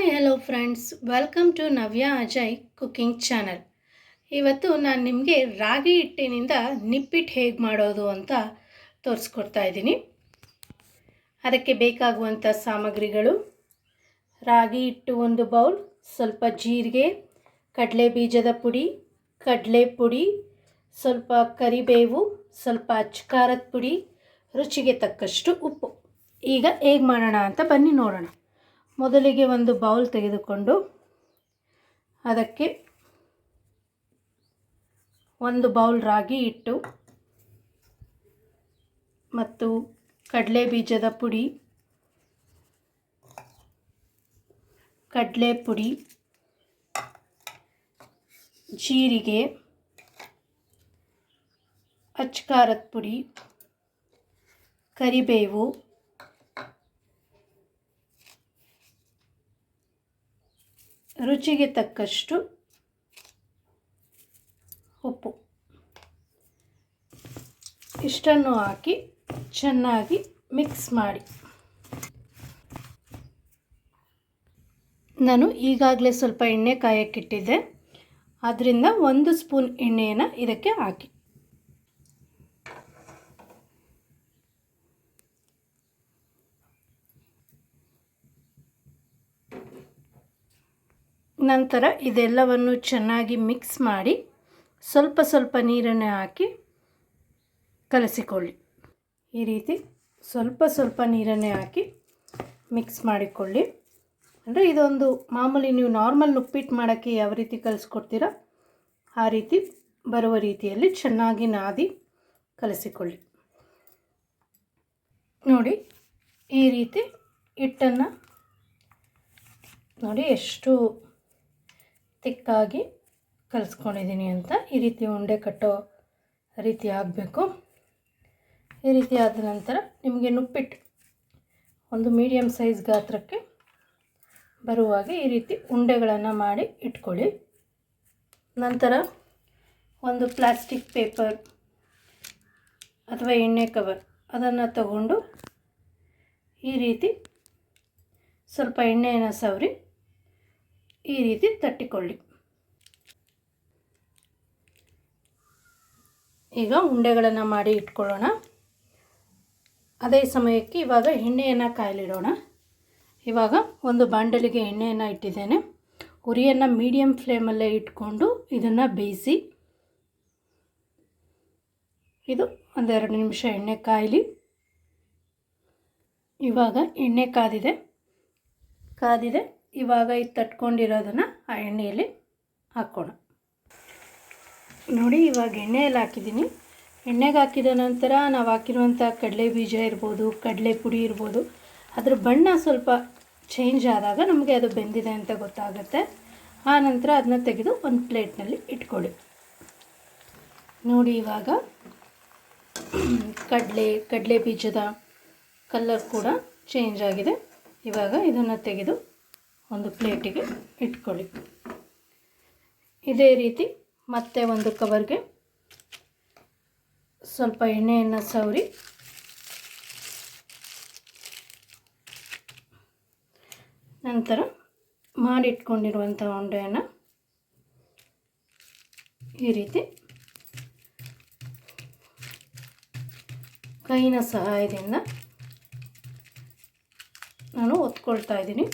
Hi hello friends, welcome to Navya Ajay cooking channel. ಇವತ್ತು ನಾನು ನಿಮಗೆ ರಾಗಿ ಹಿಟ್ಟಿನಿಂದ ನಿಪ್ಪಿಟ್ಟು ಹೇಗೆ ಮಾಡೋದು ಅಂತ ತೋರಿಸ್ಕೊಡ್ತಾ ಇದ್ದೀನಿ. ಅದಕ್ಕೆ ಬೇಕಾಗುವಂಥ ಸಾಮಗ್ರಿಗಳು: ರಾಗಿ ಹಿಟ್ಟು 1 ಬೌಲ್, ಸ್ವಲ್ಪ ಜೀರಿಗೆ, ಕಡಲೆ ಬೀಜದ ಪುಡಿ, ಕಡಲೆ ಪುಡಿ, ಸ್ವಲ್ಪ ಕರಿಬೇವು, ಸ್ವಲ್ಪ ಅಚ್ಚ ಪುಡಿ, ರುಚಿಗೆ ತಕ್ಕಷ್ಟು ಉಪ್ಪು. ಈಗ ಹೇಗೆ ಮಾಡೋಣ ಅಂತ ಬನ್ನಿ ನೋಡೋಣ. ಮೊದಲಿಗೆ ಒಂದು ಬೌಲ್ ತೆಗೆದುಕೊಂಡು ಅದಕ್ಕೆ 1 ಬೌಲ್ ರಾಗಿ ಹಿಟ್ಟು ಮತ್ತು ಕಡಲೆ ಬೀಜದ ಪುಡಿ, ಕಡಲೆ ಪುಡಿ, ಜೀರಿಗೆ, ಅಚ್ಚ ಪುಡಿ, ಕರಿಬೇವು, ರುಚಿಗೆ ತಕ್ಕಷ್ಟು ಉಪ್ಪು ಇಷ್ಟನ್ನು ಹಾಕಿ ಚೆನ್ನಾಗಿ ಮಿಕ್ಸ್ ಮಾಡಿ. ನಾನು ಈಗಾಗಲೇ ಸ್ವಲ್ಪ ಎಣ್ಣೆ ಕಾಯಕ್ಕಿಟ್ಟಿದ್ದೆ, ಆದ್ದರಿಂದ 1 ಸ್ಪೂನ್ ಎಣ್ಣೆಯನ್ನು ಇದಕ್ಕೆ ಹಾಕಿ. ನಂತರ ಇದೆಲ್ಲವನ್ನು ಚೆನ್ನಾಗಿ ಮಿಕ್ಸ್ ಮಾಡಿ ಸ್ವಲ್ಪ ಸ್ವಲ್ಪ ನೀರನ್ನು ಹಾಕಿ ಕಲಸಿಕೊಳ್ಳಿ. ಈ ರೀತಿ ಸ್ವಲ್ಪ ಸ್ವಲ್ಪ ನೀರನ್ನೇ ಹಾಕಿ ಮಿಕ್ಸ್ ಮಾಡಿಕೊಳ್ಳಿ. ಅಂದರೆ ಇದೊಂದು ಮಾಮೂಲಿ ನೀವು ನಾರ್ಮಲ್ ಉಪ್ಪಿಟ್ಟು ಮಾಡೋಕ್ಕೆ ಯಾವ ರೀತಿ ಕಲಿಸ್ಕೊಡ್ತೀರೋ ಆ ರೀತಿ ಬರುವ ರೀತಿಯಲ್ಲಿ ಚೆನ್ನಾಗಿ ನಾದಿ ಕಲಸಿಕೊಳ್ಳಿ. ನೋಡಿ, ಈ ರೀತಿ ಹಿಟ್ಟನ್ನು ನೋಡಿ ಎಷ್ಟು ತಿಕ್ಕಾಗಿ ಕಲಿಸ್ಕೊಂಡಿದ್ದೀನಿ ಅಂತ. ಈ ರೀತಿ ಉಂಡೆ ಕಟ್ಟೋ ರೀತಿ ಆಗಬೇಕು. ಈ ರೀತಿ ಆದ ನಂತರ ನಿಮಗೆ ನುಪ್ಪಿಟ್ಟು ಒಂದು ಮೀಡಿಯಮ್ ಸೈಜ್ ಗಾತ್ರಕ್ಕೆ ಬರುವಾಗ ಈ ರೀತಿ ಉಂಡೆಗಳನ್ನು ಮಾಡಿ ಇಟ್ಕೊಳ್ಳಿ. ನಂತರ ಒಂದು ಪ್ಲಾಸ್ಟಿಕ್ ಪೇಪರ್ ಅಥವಾ ಎಣ್ಣೆ ಕವರ್ ಅದನ್ನು ತಗೊಂಡು ಈ ರೀತಿ ಸ್ವಲ್ಪ ಎಣ್ಣೆಯನ್ನು ಸವರಿ ಈ ರೀತಿ ತಟ್ಟಿಕೊಳ್ಳಿ. ಈಗ ಉಂಡೆಗಳನ್ನು ಮಾಡಿ ಇಟ್ಕೊಳ್ಳೋಣ. ಅದೇ ಸಮಯಕ್ಕೆ ಇವಾಗ ಎಣ್ಣೆಯನ್ನು ಕಾಯಲಿಡೋಣ. ಇವಾಗ ಒಂದು ಬಾಂಡಲಿಗೆ ಎಣ್ಣೆಯನ್ನು ಇಟ್ಟಿದ್ದೇನೆ. ಉರಿಯನ್ನು ಮೀಡಿಯಮ್ ಫ್ಲೇಮಲ್ಲೇ ಇಟ್ಕೊಂಡು ಇದನ್ನು ಬೇಯಿಸಿ. ಇದು 1-2 ನಿಮಿಷ ಎಣ್ಣೆ ಕಾಯಲಿ. ಇವಾಗ ಎಣ್ಣೆ ಕಾದಿದೆ. ಇವಾಗ ಇದು ತಟ್ಕೊಂಡಿರೋದನ್ನು ಆ ಎಣ್ಣೆಯಲ್ಲಿ ಹಾಕೋಣ. ನೋಡಿ, ಇವಾಗ ಎಣ್ಣೆಯಲ್ಲಿ ಹಾಕಿದ್ದೀನಿ. ಎಣ್ಣೆಗೆ ಹಾಕಿದ ನಂತರ ನಾವು ಹಾಕಿರುವಂಥ ಕಡಲೆ ಬೀಜ ಇರ್ಬೋದು, ಕಡಲೆ ಪುಡಿ ಇರ್ಬೋದು, ಅದರ ಬಣ್ಣ ಸ್ವಲ್ಪ ಚೇಂಜ್ ಆದಾಗ ನಮಗೆ ಅದು ಬೆಂದಿದೆ ಅಂತ ಗೊತ್ತಾಗುತ್ತೆ. ಆ ನಂತರ ಅದನ್ನ ತೆಗೆದು ಒಂದು ಪ್ಲೇಟ್ನಲ್ಲಿ ಇಟ್ಕೊಳ್ಳಿ. ನೋಡಿ, ಇವಾಗ ಕಡಲೆ ಬೀಜದ ಕಲರ್ ಕೂಡ ಚೇಂಜ್ ಆಗಿದೆ. ಇವಾಗ ಇದನ್ನು ತೆಗೆದು ಒಂದು ಪ್ಲೇಟಿಗೆ ಇಟ್ಕೊಳ್ಳಿ. ಇದೇ ರೀತಿ ಮತ್ತೆ ಒಂದು ಕವರ್ಗೆ ಸ್ವಲ್ಪ ಎಣ್ಣೆಯನ್ನು ಸವರಿ ನಂತರ ಮಾಡಿಟ್ಕೊಂಡಿರುವಂಥ ಉಂಡೆಯನ್ನು ಈ ರೀತಿ ಕೈನ ಸಹಾಯದಿಂದ ನಾನು ಒತ್ಕೊಳ್ತಾ ಇದ್ದೀನಿ.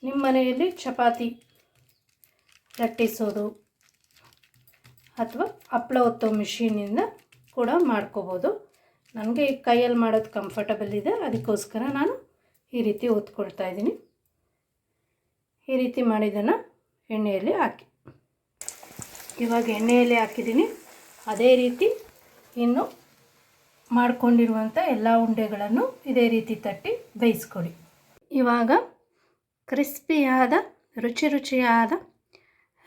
ನಿಮ್ಮ ಮನೆಯಲ್ಲಿ ಚಪಾತಿ ಲಟ್ಟಿಸೋದು ಅಥವಾ ಹಪ್ಪಳ ಒತ್ತೋ ಮಿಷಿನಿಂದ ಕೂಡ ಮಾಡ್ಕೋಬೋದು. ನನಗೆ ಈ ಕೈಯಲ್ಲಿ ಮಾಡೋದು ಕಂಫರ್ಟಬಲ್ ಇದೆ, ಅದಕ್ಕೋಸ್ಕರ ನಾನು ಈ ರೀತಿ ಒತ್ಕೊಳ್ತಾ ಇದ್ದೀನಿ. ಈ ರೀತಿ ಮಾಡಿದ್ದನ್ನು ಎಣ್ಣೆಯಲ್ಲಿ ಹಾಕಿ. ಇವಾಗ ಎಣ್ಣೆಯಲ್ಲಿ ಹಾಕಿದ್ದೀನಿ. ಅದೇ ರೀತಿ ಇನ್ನು ಮಾಡಿಕೊಂಡಿರುವಂಥ ಎಲ್ಲ ಉಂಡೆಗಳನ್ನು ಇದೇ ರೀತಿ ತಟ್ಟಿ ಬೇಯಿಸ್ಕೊಳ್ಳಿ. ಇವಾಗ ಕ್ರಿಸ್ಪಿಯಾದ ರುಚಿಯಾದ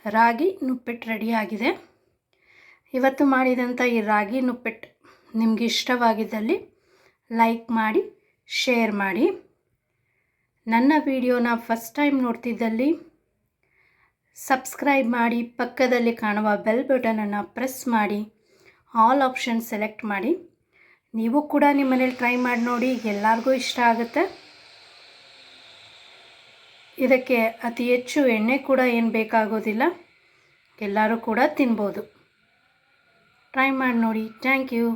ರಾಗಿ ನುಪ್ಪಿಟ್ಟು ರೆಡಿಯಾಗಿದೆ. ಇವತ್ತು ಮಾಡಿದಂಥ ಈ ರಾಗಿ ನುಪ್ಪಿಟ್ಟು ನಿಮಗೆ ಇಷ್ಟವಾಗಿದ್ದಲ್ಲಿ ಲೈಕ್ ಮಾಡಿ, ಶೇರ್ ಮಾಡಿ. ನನ್ನ ವಿಡಿಯೋನ ಫಸ್ಟ್ ಟೈಮ್ ನೋಡ್ತಿದ್ದಲ್ಲಿ ಸಬ್ಸ್ಕ್ರೈಬ್ ಮಾಡಿ, ಪಕ್ಕದಲ್ಲಿ ಕಾಣುವ ಬೆಲ್ ಬಟನನ್ನು ಪ್ರೆಸ್ ಮಾಡಿ, ಆಲ್ ಆಪ್ಷನ್ ಸೆಲೆಕ್ಟ್ ಮಾಡಿ. ನೀವು ಕೂಡ ನಿಮ್ಮ ಮನೇಲಿ ಟ್ರೈ ಮಾಡಿ ನೋಡಿ, ಎಲ್ಲರಿಗೂ ಇಷ್ಟ ಆಗುತ್ತೆ. ಇದಕ್ಕೆ ಅತಿ ಹೆಚ್ಚು ಎಣ್ಣೆ ಕೂಡ ಏನು ಬೇಕಾಗೋದಿಲ್ಲ, ಎಲ್ಲರೂ ಕೂಡ ತಿನ್ಬೋದು. ಟ್ರೈ ಮಾಡಿ ನೋಡಿ. Thank you.